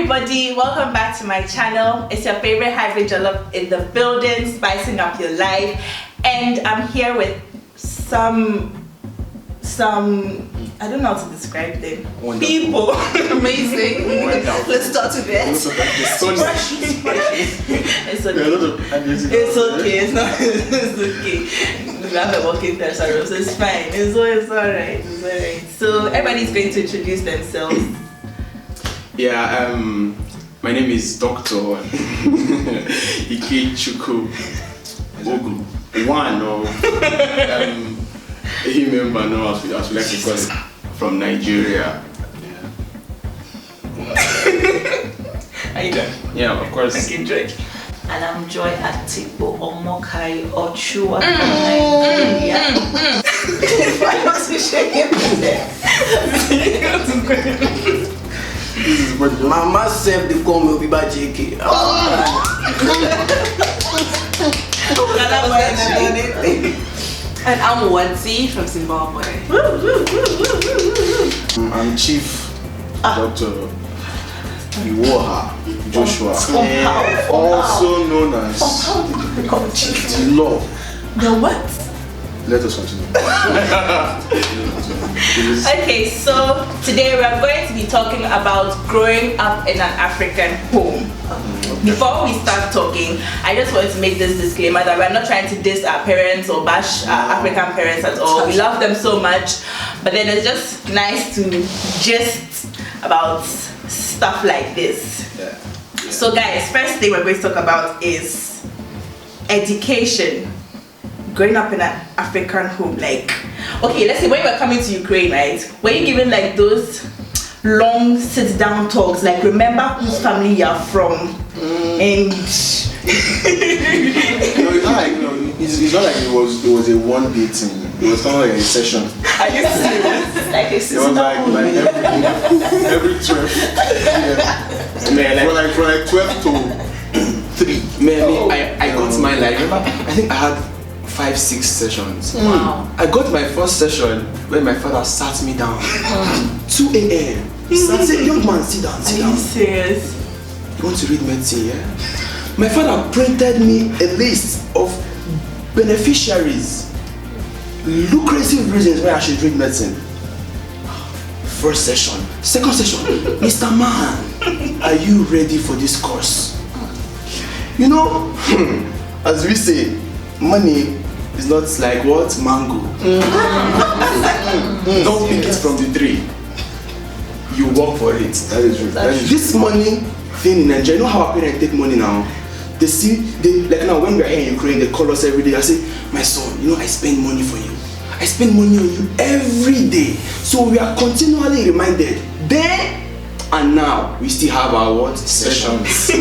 everybody, welcome back to my channel. It's your favorite hybrid jollof in the building, spicing up your life. And I'm here with some I don't know how to describe them. Wonderful. People. Amazing. Let's start with it. It's okay. It's okay. It's okay. We have a working thesaurus, so it's fine. It's alright. So everybody's going to introduce themselves. Yeah, my name is Dr. Ikechukwu Ogu. One of a member now, as we like to call it, from Nigeria. Are you done? Yeah, of course. Okay, Joy. And I'm Joy Atipo Omokai Ochua from Nigeria. Why must we shake it there? Mama said the call will be by JK. And I'm Wadzi from Zimbabwe. I'm Chief Dr. Iwoha Joshua, also known as the Law. The what? Let us continue. Okay, so today we are going to be talking about growing up in an African home. Before we start talking, I just want to make this disclaimer that we're not trying to diss our parents or bash our African parents at all. We love them so much, but then it's just nice to gist about stuff like this. Yeah. So guys, first thing we're going to talk about is education. Growing up in an African home, like, okay, let's say when you were coming to Ukraine, right? Were you given like those long sit-down talks, like remember whose family you're from, and It's not like it was a one day thing. It was kind of like a session. are you serious? Like a It was like every 12. Yeah. For like 12 to 3. Man, I got mine like, remember, I think I had 5-6 sessions. Wow. I got my first session when my father sat me down. 2 a.m. He said, young man, sit down, sit Are down. you serious? You want to read medicine, yeah? My father printed me a list of beneficiaries, lucrative reasons why I should read medicine. First session. Second session. Mr. Man, are you ready for this course? You know, as we say, money is not like what? Mango. Don't pick it from the tree. You work for it. That is true. This money thing in Nigeria, you know how our parents take money now? They like now when we're here in Ukraine, they call us every day. I say, my son, you know I spend money for you. I spend money on you every day. So we are continually reminded. Then and now we still have our what? Sessions.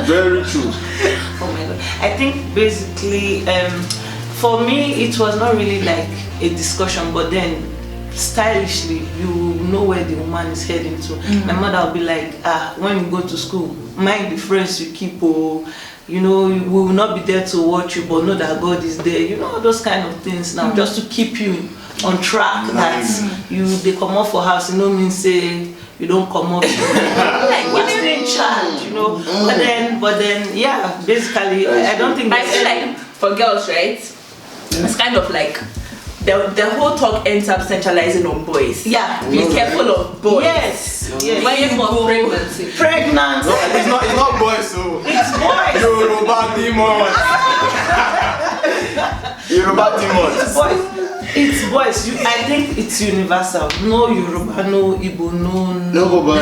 Very true. Oh my god. I think basically, for me, it was not really like a discussion, but then stylishly, you know where the woman is heading to. My mother will be like, when you go to school, mind the friends you keep, or you know, we will not be there to watch you, but know that God is there. You know, those kind of things now, just to keep you on track. That they come off for house, you know, means say you don't come up. Like you're still in charge, you know. But then, yeah, basically, I don't think. I feel like for girls, right? It's kind of like the whole talk ends up centralizing on boys. Yeah. Be careful of boys. Yes. When you go pregnancy. Pregnant. No, it's not boys, so It's boys. Yoruba demons. Yoruba demons. It's boys. I think it's universal. No Yoruba, no Igbo, No boy.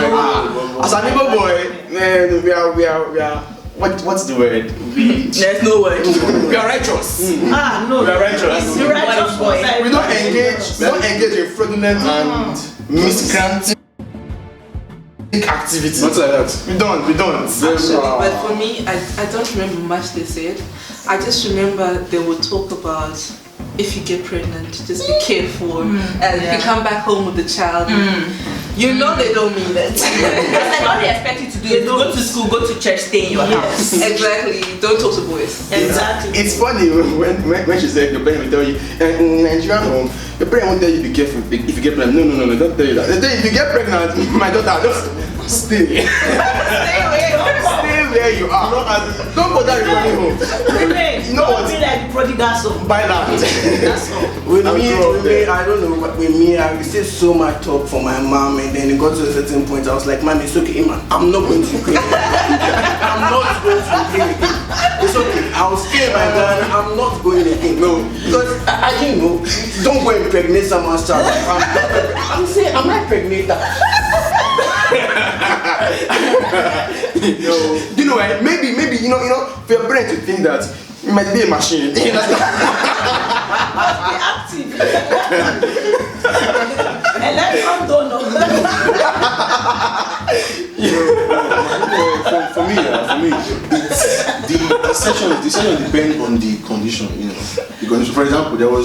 As an Igbo boy, man, we are. What's the word? There's no word. We are righteous. No. We are righteous. It's righteous boys. We don't engage in fraudulent and miscreant activities. Not like that. We don't. Actually, but for me, I don't remember much they said. I just remember they would talk about if you get pregnant, just be careful. And if you come back home with the child, you know they don't mean that. Because like all they expect you to do is go to school, go to church, stay in your house. Exactly. Don't talk to boys. Exactly. It's funny when she said your parent will tell you in Nigerian home, your parent won't tell you be careful if you get pregnant. No, don't tell you that. They tell you if you get pregnant, my daughter, just Stay. Stay where you are. Don't bother running home. You know what? Be like the prodigal son. Buy that. That's all. With me, I don't know, but with me, I received so much talk from my mom, and then it got to a certain point. I was like, "Mom, it's okay, man. I'm not going to Ukraine. I'm not going to Ukraine again. It's okay. I'll stay my Ghana. I'm not going again. No, because I didn't know. Don't go and impregnate someone's child. I'm saying, am I pregnant? You know, maybe you know, for your brain to think that it might be a machine. Be active. And let come don't know. For me, the session depends on the condition, you know. The condition, for example, there were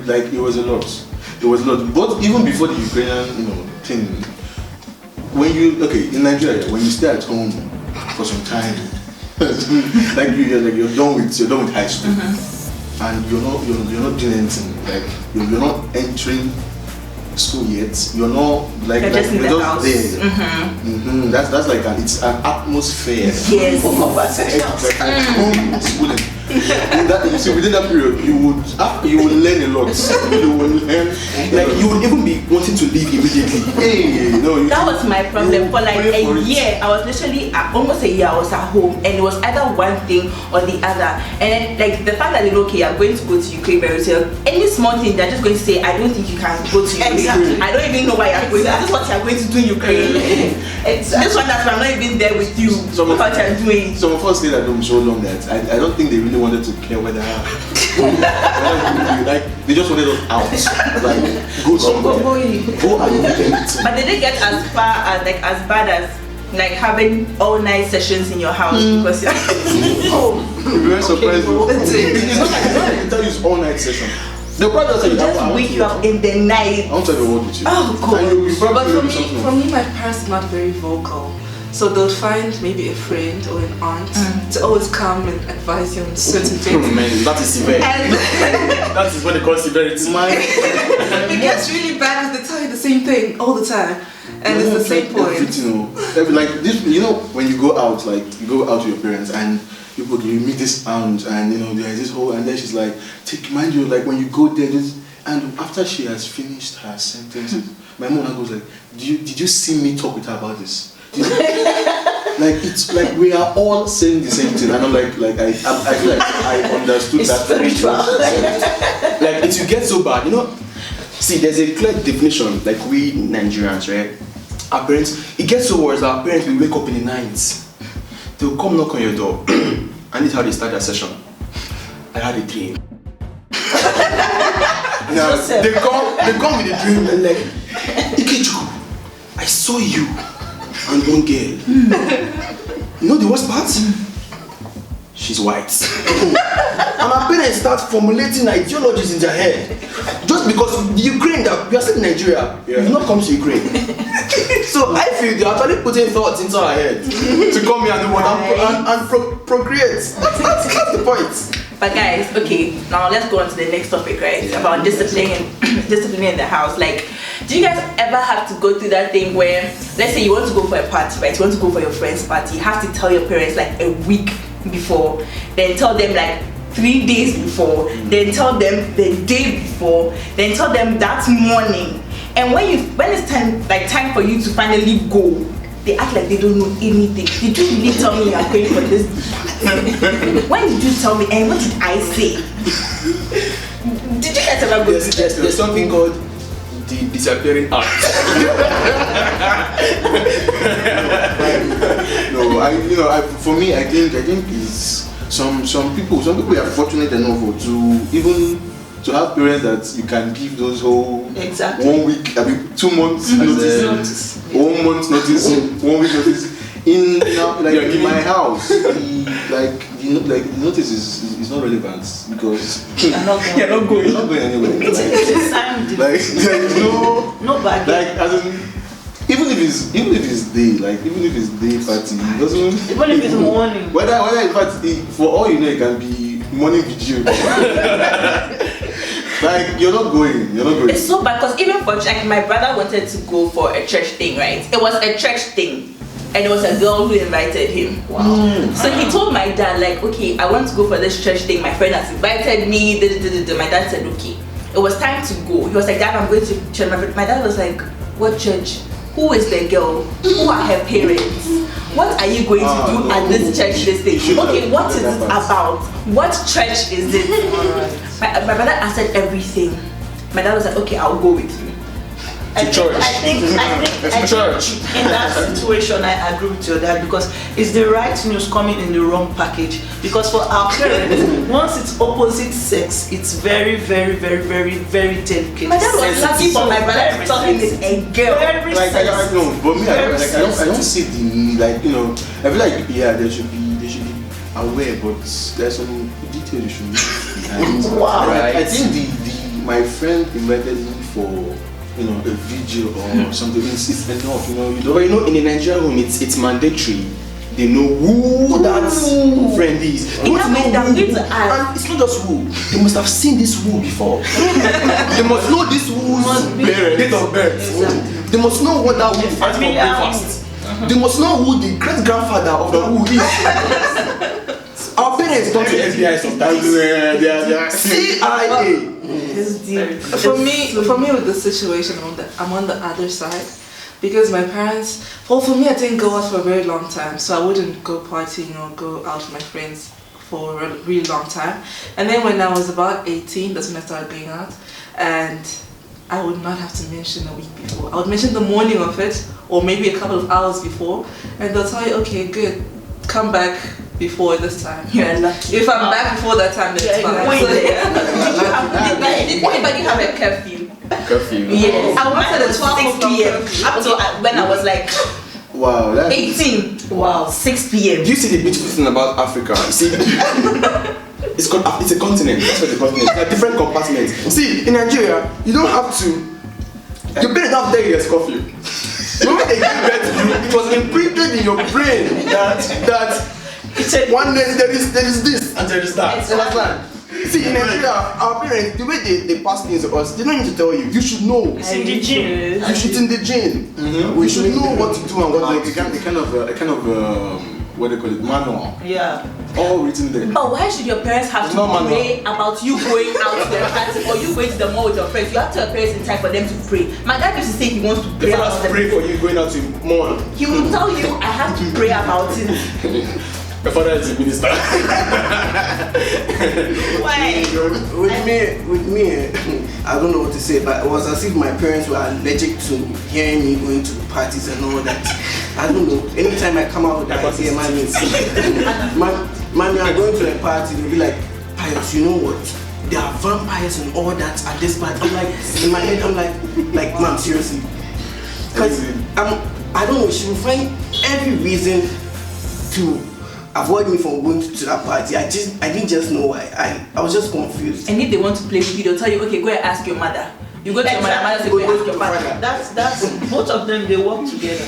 like it was a lot. But even before the Ukrainian, you know, thing, when you in Nigeria, when you stay at home for some time, like you're done with high school, and you're not doing anything, like you're not entering school yet, you're not like you're just in the house. There. That's like it's an atmosphere. Yes. Home schooling. Within that period, you would learn a lot. You will learn, Like you would even be wanting to leave immediately. That was my problem. For like a year, I was literally almost a year I was at home, and it was either one thing or the other. And then like the fact that okay, I'm going to go to Ukraine very soon. Any small thing, they're just going to say, I don't think you can go to Ukraine. Exactly. I don't even know why you're going. This is what you're going to do in Ukraine. This one that I'm not even there with you. What you're doing. Some of us stayed at home so long that I don't think they really wanted to care whether like they just wanted us out, like go somewhere, go and do anything. But they didn't get as far as as bad as like having all night sessions in your house because you're very surprised. It's not like they tell you it's all night session. The brother said just wake you up in the night. I won't tell you what with you. Oh God! But for me, my parents are not very vocal. So they'll find maybe a friend or an aunt to always come and advise you on certain things. Man, that is severe. That is what they call severity. It gets really bad because they tell you the same thing all the time. And it's the same point. Like this, you know, when you go out, like you go out with your parents and you meet this aunt and you know there's this whole, and then she's like, mind you, like when you go there, and after she has finished her sentence, my mom goes like, did you see me talk with her about this? Like it's like we are all saying the same thing, and I'm like I feel like I understood it's that. Spiritual. Like it will get so bad, you know. See, there's a clear definition. Like we Nigerians, right? Our parents, it gets so worse. Our parents will wake up in the night. They'll come knock on your door, and this is how they start their session. I had a dream. Now they come with a dream and like, Ikechuku, I saw you and one girl. You know the worst part? She's white. And our parents start formulating ideologies in their head. Just because the Ukraine, that we are still in Nigeria, we've not come to Ukraine. So I feel they're actually putting thoughts into our head to come here and procreate. That's the point. But guys, okay, now let's go on to the next topic, right? About disciplining in the house. Like, do you guys ever have to go through that thing where, let's say you want to go for a party, right? You want to go for your friend's party, you have to tell your parents like a week before, then tell them like 3 days before, then tell them the day before, then tell them that morning. And when it's time for you to finally go, they act like they don't know anything. Did you really tell me you are going for this? When did you tell me? And what did I say? Did you guys ever go through that? There's something called the disappearing act. For me, I think it's some people are fortunate enough to have parents that you can give those whole 1 week, 2 months notice, 1 month notice, 1 week notice. In my house, the notice is not relevant because you're not going. You're not going anywhere. There's nobody. Even if it's day party, it doesn't. Even if it's morning. Whether in fact for all you know it can be morning video. Like you're not going. It's so bad because even for like my brother wanted to go for a church thing, right? It was a church thing. And it was a girl who invited him. Wow. So he told my dad, like, okay, I want to go for this church thing. My friend has invited me. My dad said, okay. It was time to go. He was like, Dad, I'm going to church. My dad was like, what church? Who is the girl? Who are her parents? What are you going to do at this church this day? Okay, what is it about? What church is it? My brother answered everything. My dad was like, okay, I'll go with you. I think in that situation I agree with your dad because it's the right news coming in the wrong package. Because for our parents, once it's opposite sex, it's very, very, very, very, very delicate. My dad was lucky for my brother to tell him it's a girl. Very like I know, but me, I don't see the need. Like I feel like they should be aware, but there's some details you should know. Wow. Right. I think my friend invited me for a vigil or something. It's enough, But in a Nigerian home, it's mandatory. They know who that friend is. They want to know who. And it's not just who. They must have seen this who before. They must know this who's date of birth. Exactly. They must know what that who fights for breakfast. They must know who the great grandfather of the who is. Our parents don't do FBI sometimes. CIA. For me with the situation, I'm on the other side because my parents. Well, for me, I didn't go out for a very long time, so I wouldn't go partying or go out with my friends for a really long time. And then when I was about 18, that's when I started going out, and I would not have to mention a week before. I would mention the morning of it, or maybe a couple of hours before, and they'll tell you, okay, good, come back before this time. You're lucky. If I'm back before that time, then it's fine. So, did anybody have a curfew? Curfew. Yes. I went at 12 p.m. Up to when I was like wow, that's 18. Wow, 6 p.m. Do you see the beautiful thing about Africa? You see, it's a continent. That's what the continent. There are different compartments. See, in Nigeria, you don't have to. Your parents don't have to tell you there's curfew. When they give birth to you, it was imprinted in your brain that one day there is this and there is that. See, in Nigeria, our parents, the way they pass things to us, they don't need to tell you. You should know. It's in the gene. It's in the gene. We should know what to do and what not to do. a kind of what they call it, manual. Yeah. All written there. But why should your parents have to pray about you going out to the party or you going to the mall with your friends? You have to tell your parents in time for them to pray. My dad used to say he wants to pray about to pray for you going out to mall. He will tell you, I have to pray about it. My father is a minister. Why? With me, I don't know what to say, but it was as if my parents were allergic to hearing me going to parties and all that. I don't know. Anytime I come out with that idea, mommy, I'm going to a party, they'll be like, Pius, you know what? There are vampires and all that at this party. I'm like, in my head, I'm like, mom, seriously. Because I don't know, she will find every reason to avoid me from going to that party. I didn't just know why. I was just confused. And if they want to play with you, they'll tell you, okay, go and ask your mother. You go to your mother, say, go and ask your father. That's both of them, they work together.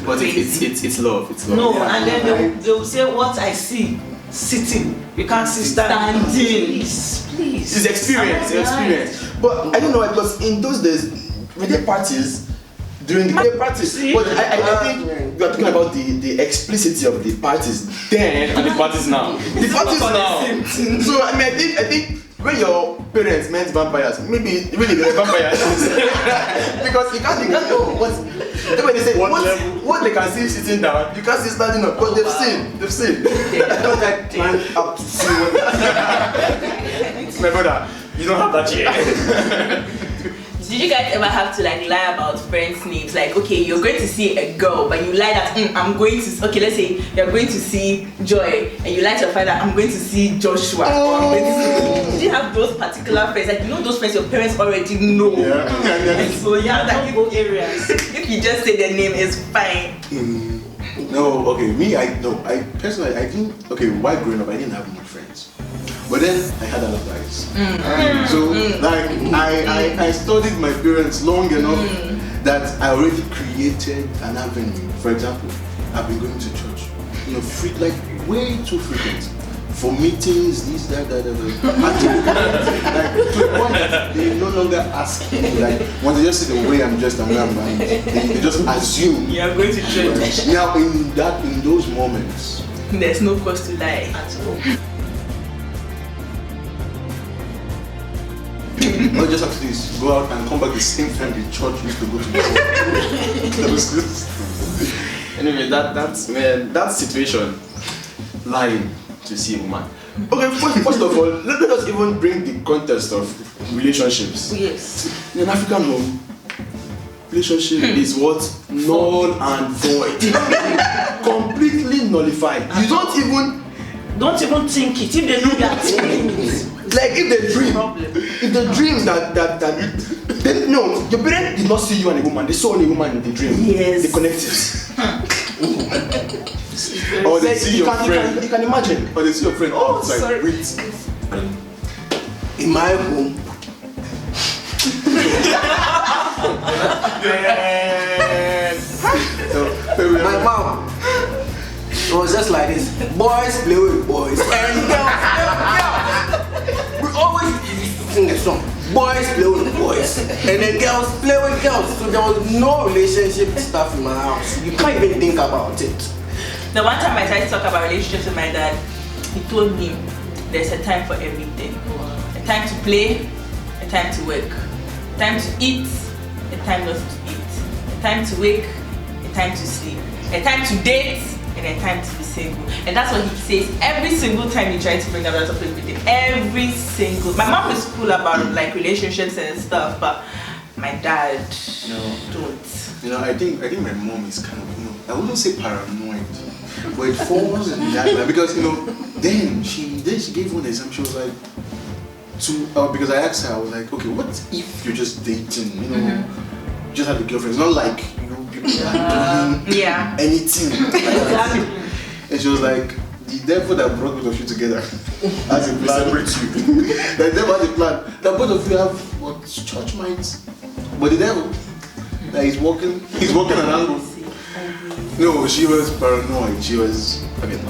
But it's love. It's love. No, and then they will say what I see sitting. You can't see standing. Please. It's experience. But I don't know, because in those days, with the parties, during the parties, but I think we are talking about the explicitity of the parties then and the parties now. The parties now. So I think when your parents meant vampires, maybe really they're vampires. Because you can't know what when they say what they can see sitting down, you can't see standing up, because they've seen. I don't like climb up to see what my brother, you don't have that yet. Did you guys ever have to like lie about friends' names? Like, okay, you're going to see a girl, but you lie that I'm going to. Okay, let's say you're going to see Joy, and you lie to your father, I'm going to see Joshua. Or I'm going to see. Did you have those particular friends? Like, you know those friends your parents already know. Yeah. So yeah, that people areas. If you just say their name, it's fine. No, okay, I personally, I didn't. Okay, while growing up, I didn't have many friends. But then I had other guys. So like I studied my parents long enough that I already created an avenue. For example, I've been going to church, like way too frequent. for meetings, this, that. And to the point that they no longer ask me, like, when they just see the way I'm dressed and where I'm going, they just assume. You are going to church. Now, in those moments, there's no cause to lie at all. Not just after this, go out and come back the same time the church used to go to. Anyway, that situation, lying to see a woman. Okay, first of all, let us even bring the context of relationships. Yes. In an African home, relationship is what? Null and void. Completely nullified. You don't even think it. If they know that, like if they dream that they, no, your parents did not see you and a woman, they saw a woman in the dream. Yes. They connected. Or they see your friend. You can imagine. Or they see your friend outside. sorry. Wait. In my home, my mom, it was just like this. Boys play with boys and girls play with girls. We always sing a song. Boys play with boys and then girls play with girls. So there was no relationship stuff in my house. You can't even think about it. The one time I tried to talk about relationships with my dad, he told me there's a time for everything. A time to play, a time to work, a time to eat, a time not to eat, a time to wake, a time to sleep, a time to date, and a time to be single. And that's what he says every single time you try to bring up that topic with him. Every single. My mom is cool about like relationships and stuff, but my dad, don't. I think my mom is kind of, I wouldn't say paranoid, but it falls in that line because then she gave one example. She was like, because I asked her, I was like, okay, what if you're just dating, just have a girlfriend? It's not like people are doing anything. And she was like, the devil that brought both of you together has a plan. The devil has a plan that both of you have what church minds, but the devil that he's walking an angle. No, she was paranoid. She was,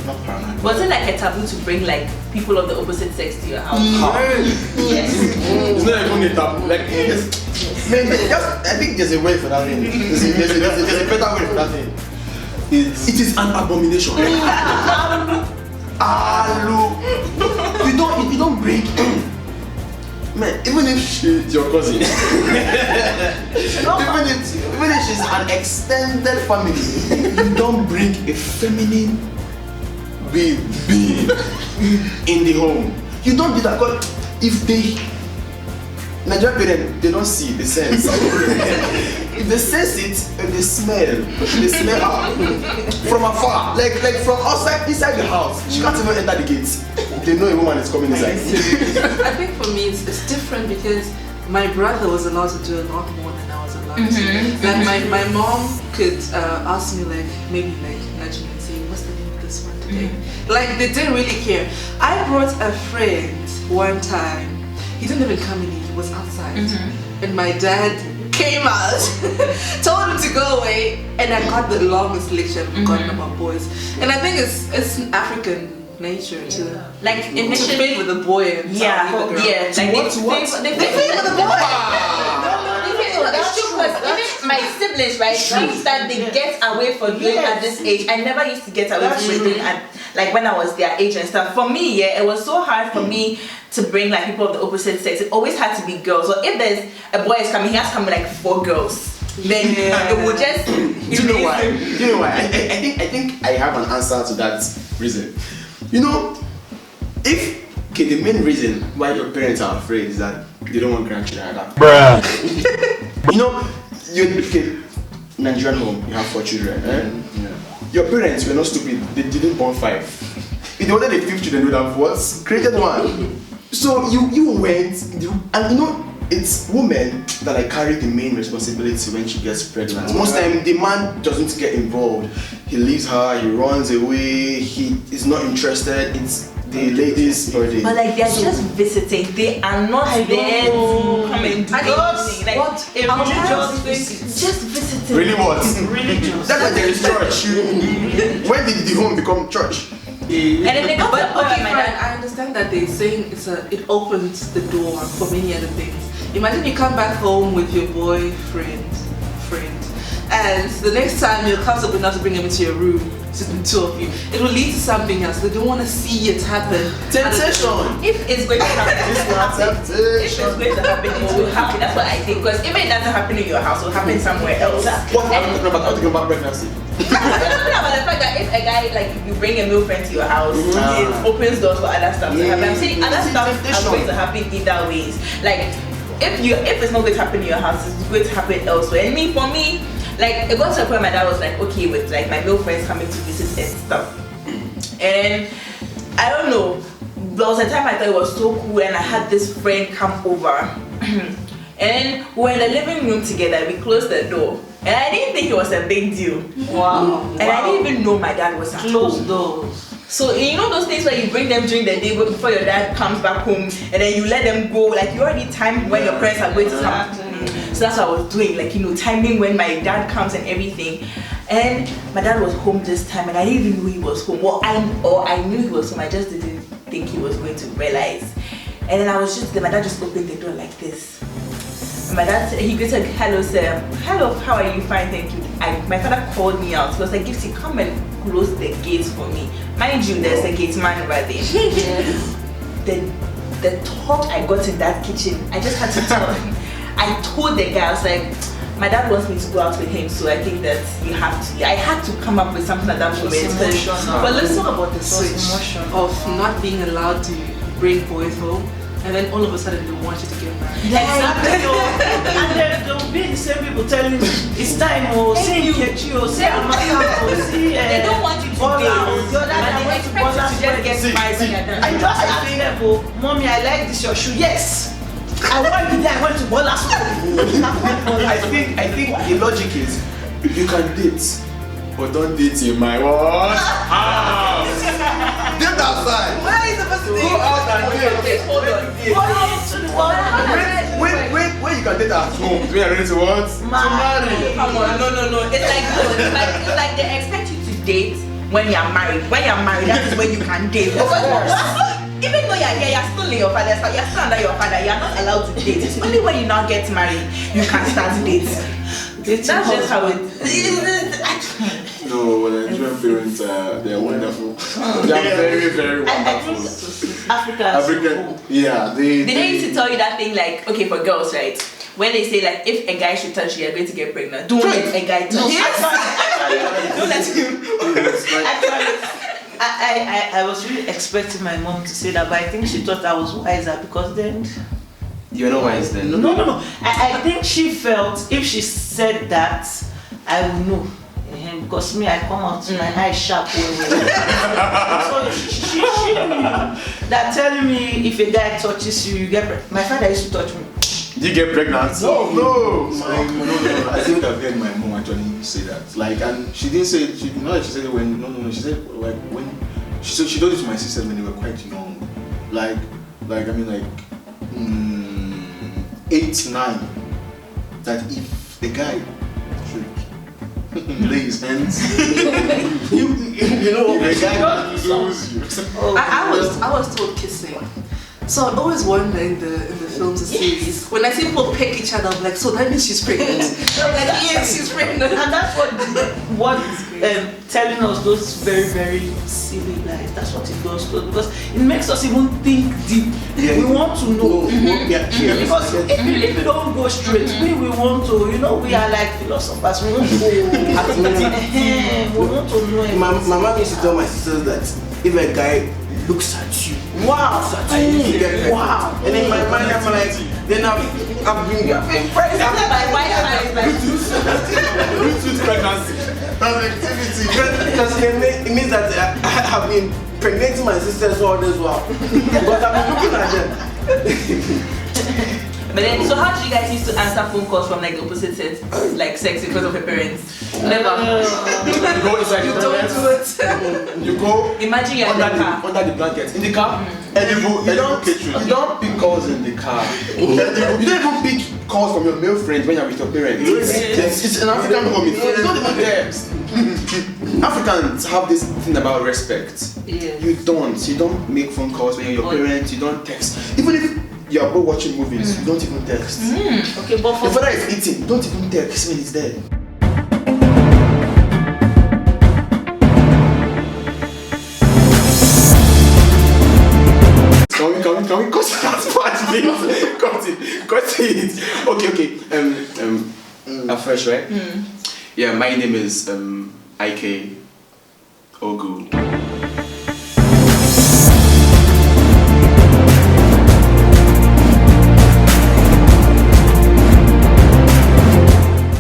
not paranoid. Was it like a taboo to bring like people of the opposite sex to your house? Yes. It's not even a taboo. Like, I think there's a way for that thing. There's a better way for that thing. it is an abomination. You don't break. Man, even if she's your cousin, even if she's an extended family, you don't bring a feminine being in the home. You don't do that because if Nigerian parents, they don't see the sense. If they sense it, and they smell her from afar, like from outside, inside the house. She can't even enter the gates. They know a woman is coming inside. I think for me it's different because my brother was allowed to do a lot more than I was allowed to. Like my mom could ask me maybe nudge me and say, what's the name of this one today? Like they didn't really care. I brought a friend one time. He didn't even come in, he was outside. And my dad came out, told him to go away, and I got the longest lecture I've gotten about boys. And I think it's African nature to like initially play with the boy and like they play with the boy. That's true because even my siblings, right, things that they get away from doing at this age, I never used to get away from doing at like when I was their age and stuff. For me, it was so hard for me to bring like people of the opposite sex. It always had to be girls. So if there's a boy is coming, he has to come with like 4 girls. Then it would just. Do you know why? I think I have an answer to that reason. The main reason why your parents are afraid is that they don't want grandchildren like that. Nigerian home, you have 4 children, eh? Your parents were not stupid, they didn't born 5. If they wanted a 5th children, they would have created 1. So you went, and it's women that carry the main responsibility when she gets pregnant. Most time the man doesn't get involved. He leaves her, he runs away, he is not interested. It's the ladies' birthday. But like they're just visiting. They are not there to come and do anything. Like what a religious visit. Just visiting. Really what? Religious. That's why there is church. When did the home become church? Okay. And then they got to the point Okay, where my fine. dad. I understand that they're saying it opens the door for many other things. Imagine you come back home with your boyfriend, and the next time you're comfortable enough to bring him into your room, just the two of you, it will lead to something else. They don't want to see it happen. Temptation. If it's going to happen, It's not if it's temptation. going to happen, it will happen. That's what I think. Because if it doesn't happen in your house, it will happen somewhere else. What I'm talking about? I'm talking about pregnancy. I'm talking about the fact that if a guy, like, you bring a male friend to your house, it opens doors for other stuff to happen. I'm saying other stuff are going to happen either ways. Like, if it's not going to happen in your house, it's going to happen elsewhere. And for me, like, it got to a point my dad was like, okay with like my male friends coming to visit and stuff. And I don't know, there was a time I thought it was so cool, and I had this friend come over. And we were in the living room together, we closed the door. And I didn't think it was a big deal. Wow. And I didn't even know my dad was at Closed home. doors. So you know those things where you bring them during the day before your dad comes back home, and then you let them go, like you already timed when your parents are going to come. So that's what I was doing, like, you know, timing when my dad comes and everything. And my dad was home this time, and I didn't even know he was home. I knew he was home, I just didn't think he was going to realize. And then I was just there, my dad just opened the door like this. And my dad, he greeted, hello sir, hello, how are you? Fine, thank you. My father called me out. He was like, Gifty, come and close the gates for me. Mind you, there's a gate man right there. Yes. The talk I got in that kitchen, I just had to tell him. I told the guy, I was like, my dad wants me to go out with him, so I think that I had to come up with something at that moment. But let's talk about the switch of not being allowed to bring boys home, and then all of a sudden they want you to get married. Exactly. And then they'll be the same people telling me, it's time, say Nkechi, say Amaka, say they don't want you to Bola, and they expect you to just get married when you're done. I just asked them, Mommy, I like this your shoe. Yes. I went there, I went to Bola school. I think the logic is you can date, but don't date in my house. Date outside. Where are you supposed to Go out and date. Hold on. Where you can date at home? We are ready to what? To marry. Come on, no. It's like they expect you to date when you're married. When you're married, that is when you can date. Even though you're here, you're still in your father's house, you're still under your father, you're not allowed to date. It's only when you now get married, you can start dating. That's just how it is. No, the Nigerian parents they're wonderful. They are very, very wonderful. African. Yeah, Did they used to tell you that thing, like, okay, for girls, right? When they say, like, if a guy should touch you, you're going to get pregnant. Don't let a guy touch you. Don't let him. I was really expecting my mom to say that, but I think she thought I was wiser because then. You're not wise then. No. I think she felt if she said that, I would know. Because me, I come out to my eyes sharp. So she knew that telling me if a guy touches you, you get pregnant. My father used to touch me. Did you get pregnant? No. I think I've heard my mom actually say that. Like, and she didn't say it. She said it when. No. She said like when. She told it to my sisters when they were quite young. Like 8, 9. That if the guy should lay his hands, you know, the guy can lose you. I was told kissing. So I always wonder in the films and series, when I see people peck each other, I'm like, so that means she's pregnant. I'm like, yes, she's pregnant. And that's what telling us those very, very silly lies. That's what it does to us, because it makes us even think deep. Yeah. We want to know. Because Yeah. if we don't go straight, we want to, we are like philosophers. We want to we want to know. My mom used to tell my sisters that if a guy looks at you, wow, wow, and in my mind I'm like, then I've been friends. My wife Bluetooth pregnancy. Activity. Because it means that I have been impregnating my sisters all this while. Because I've been looking at them. But then, so how did you guys used to answer phone calls from like the opposite sex, like sex because of your parents? Never. You go inside the toilet. You go Imagine you're in the car. under the blanket. In the car. And you don't pick calls in the car. You don't even pick calls from your male friends when you're with your parents. It's an African home. It's not even there. Africans have this thing about respect. Yes. You don't make phone calls when you're your parents, you don't text. Even if you're both watching movies, you don't even text. Okay, but Your for father is eating, don't even text when he's there. Can we cut that part, please? Cut it. Okay. Afresh, right? Yeah, my name is Ike Ogu.